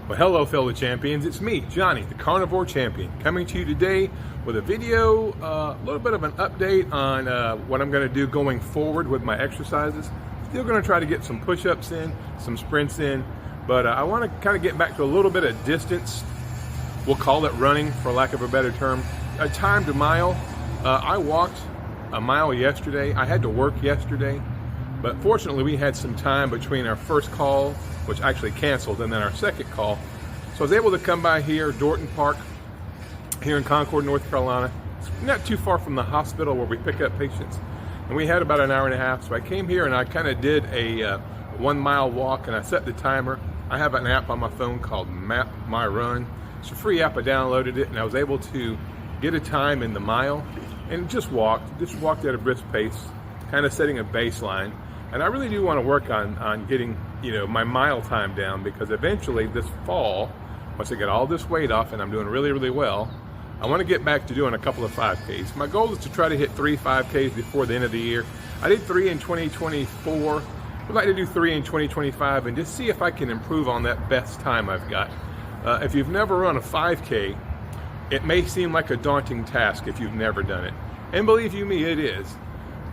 Well, hello fellow champions, it's me, Johnny, the Carnivore Champion, coming to you today with a video, a little bit of an update on what I'm going to do going forward with my exercises. Still going to try to get some push-ups in, some sprints in, but I want to kind of get back to a little bit of distance. We'll call it running, for lack of a better term. A timed mile. I walked a mile yesterday. I had to work yesterday, but fortunately we had some time between our first call, which actually canceled, and then our second call. So I was able to come by here, Dorton Park, here in Concord, North Carolina. It's not too far from the hospital where we pick up patients. And we had about an hour and a half. So I came here and I kind of did a 1 mile walk, and I set the timer. I have an app on my phone called Map My Run. It's a free app. I downloaded it and I was able to get a time in the mile and just walked at a brisk pace, kind of setting a baseline. And I really do want to work on getting, my mile time down, because eventually this fall, once I get all this weight off and I'm doing really, really well, I want to get back to doing a couple of 5Ks. My goal is to try to hit 3 5Ks before the end of the year. I did 3 in 2024. I'd like to do 3 in 2025 and just see if I can improve on that best time I've got. If you've never run a 5K, it may seem like a daunting task if you've never done it. And believe you me, it is.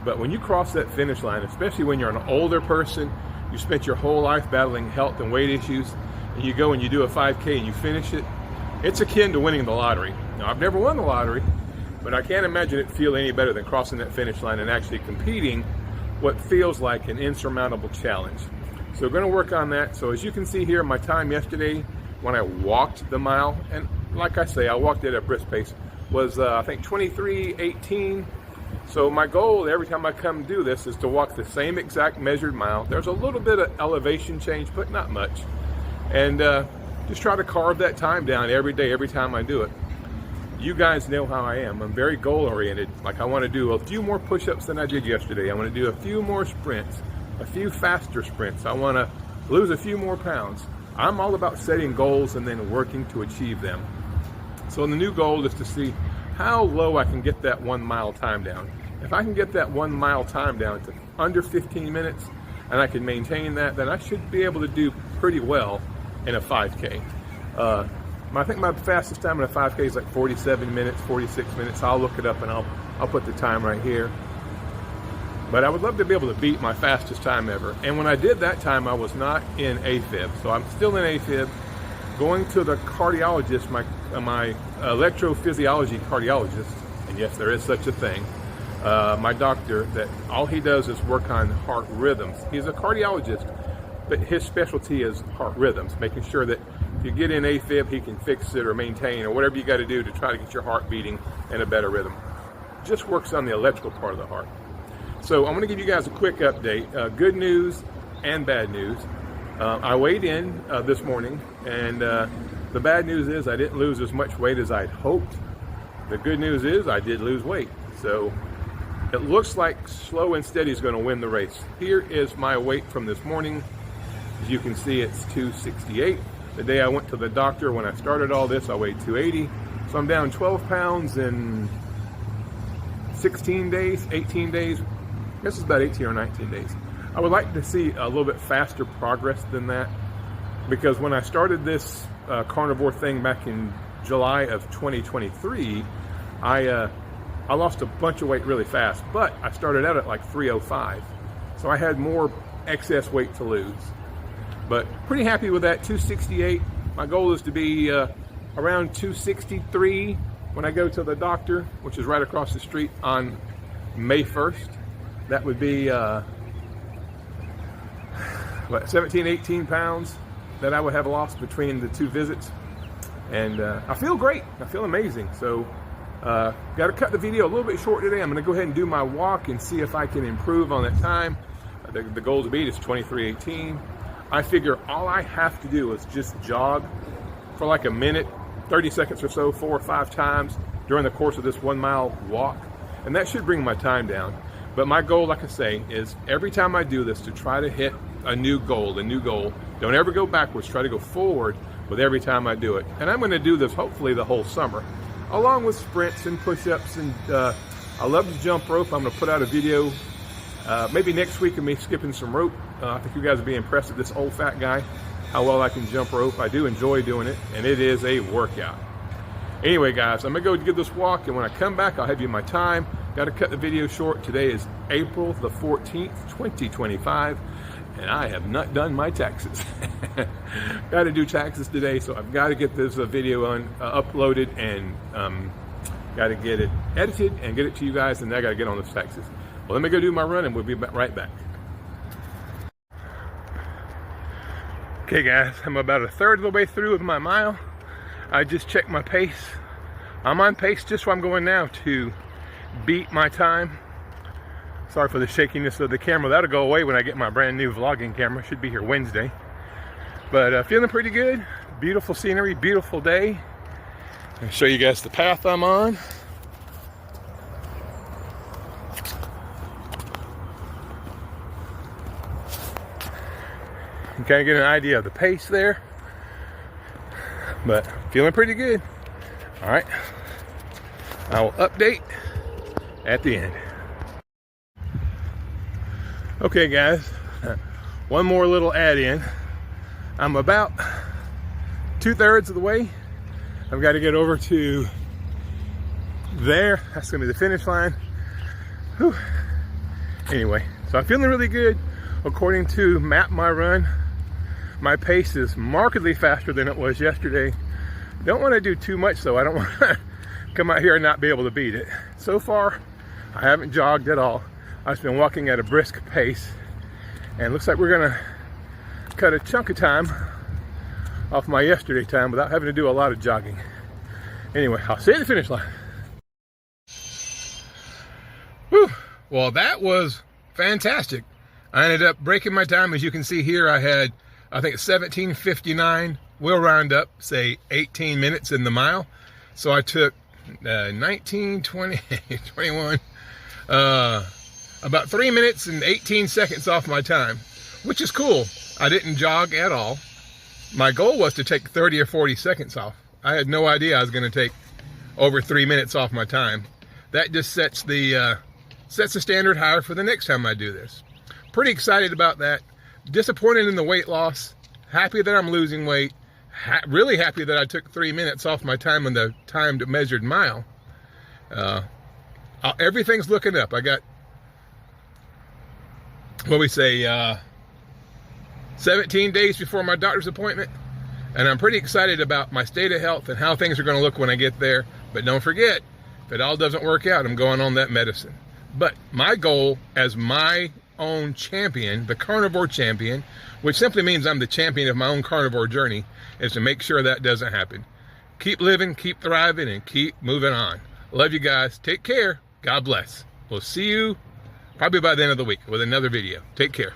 But when you cross that finish line, especially when you're an older person, you spent your whole life battling health and weight issues, and you go and you do a 5K and you finish it, it's akin to winning the lottery. Now, I've never won the lottery, but I can't imagine it feel any better than crossing that finish line and actually competing what feels like an insurmountable challenge. So we're going to work on that. So as you can see here, my time yesterday when I walked the mile, and like I say, I walked at a brisk pace, was I think 23:18. So my goal every time I come do this is to walk the same exact measured mile. There's a little bit of elevation change, but not much. And just try to carve that time down every day, every time I do it. You guys know how I am. I'm very goal oriented. Like, I want to do a few more push-ups than I did yesterday. I want to do a few more sprints, a few faster sprints. I want to lose a few more pounds. I'm all about setting goals and then working to achieve them. So the new goal is to see how low I can get that 1 mile time down. If I can get that 1 mile time down to under 15 minutes and I can maintain that, then I should be able to do pretty well in a 5K. I think my fastest time in a 5K is like 47 minutes, 46 minutes. I'll look it up and I'll put the time right here. But I would love to be able to beat my fastest time ever. And when I did that time, I was not in AFib. So I'm still in AFib. Going to the cardiologist, my electrophysiology cardiologist, and yes, there is such a thing, my doctor, that all he does is work on heart rhythms. He's a cardiologist, but his specialty is heart rhythms, making sure that if you get in AFib, he can fix it or maintain or whatever you got to do to try to get your heart beating in a better rhythm. Just works on the electrical part of the heart. So I'm going to give you guys a quick update, good news and bad news. I weighed in this morning, and the bad news is I didn't lose as much weight as I'd hoped. The good news is I did lose weight. So it looks like slow and steady is going to win the race. Here is my weight from this morning. As you can see, it's 268. The day I went to the doctor, when I started all this, I weighed 280. So I'm down 12 pounds in 16 days, 18 days. I guess it's about 18 or 19 days. I would like to see a little bit faster progress than that, because when I started this carnivore thing back in July of 2023, I lost a bunch of weight really fast, but I started out at like 305. So I had more excess weight to lose. But pretty happy with that, 268. My goal is to be around 263 when I go to the doctor, which is right across the street on May 1st. That would be 17, 18 pounds that I would have lost between the 2 visits. And I feel great. I feel amazing. So got to cut the video a little bit short today. I'm going to go ahead and do my walk and see if I can improve on that time. The goal to beat is 23:18. I figure all I have to do is just jog for like a minute, 30 seconds or so, 4 or 5 times during the course of this 1 mile walk. And that should bring my time down. But my goal, like I say, is every time I do this to try to hit a new goal. Don't ever go backwards, try to go forward with every time I do it. And I'm going to do this hopefully the whole summer, along with sprints and push-ups. And I love to jump rope. I'm going to put out a video maybe next week of me skipping some rope. I think you guys will be impressed with this old fat guy. how well I can jump rope. I do enjoy doing it, and it is a workout. Anyway, guys, I'm gonna go give this walk, and when I come back, I'll have you my time. Got to cut the video short. Today is April the 14th, 2025, and I have not done my taxes. Got to do taxes today, so I've got to get this video uploaded and got to get it edited and get it to you guys, and then I got to get on those taxes. Well, let me go do my run, and we'll be right back. Okay, guys, I'm about a third of the way through with my mile. I just checked my pace. I'm on pace just where I'm going now to beat my time. Sorry for the shakiness of the camera. That'll go away when I get my brand new vlogging camera. Should be here Wednesday. But feeling pretty good. Beautiful scenery, beautiful day. I'll show you guys the path I'm on. You kind of get an idea of the pace there. But feeling pretty good. All right, I will update at the end. Okay, guys, one more little add-in. I'm about 2/3 of the way. I've got to get over to there. That's gonna be the finish line. Whew. Anyway, so I'm feeling really good. According to Map My Run, my pace is markedly faster than it was yesterday. Don't want to do too much though. I don't want to come out here and not be able to beat it. So far, I haven't jogged at all. I've just been walking at a brisk pace, and it looks like we're gonna cut a chunk of time off my yesterday time without having to do a lot of jogging. Anyway, I'll see you at the finish line. Whew. Well, that was fantastic. I ended up breaking my time. As you can see here, I had, I think, 17:59. We'll round up, say 18 minutes in the mile. So I took 19, 20, 21, about 3 minutes and 18 seconds off my time, which is cool. I didn't jog at all. My goal was to take 30 or 40 seconds off. I had no idea I was going to take over 3 minutes off my time. That just sets the standard higher for the next time I do this. Pretty excited about that. Disappointed in the weight loss. Happy that I'm losing weight. Really happy that I took 3 minutes off my time on the timed measured mile. Everything's looking up. I got, what we say, 17 days before my doctor's appointment. And I'm pretty excited about my state of health and how things are going to look when I get there. But don't forget, if it all doesn't work out, I'm going on that medicine. But my goal as my own champion, the carnivore champion, which simply means I'm the champion of my own carnivore journey, is to make sure that doesn't happen. Keep living, keep thriving, and keep moving on. Love you guys. Take care. God bless. We'll see you probably by the end of the week with another video. Take care.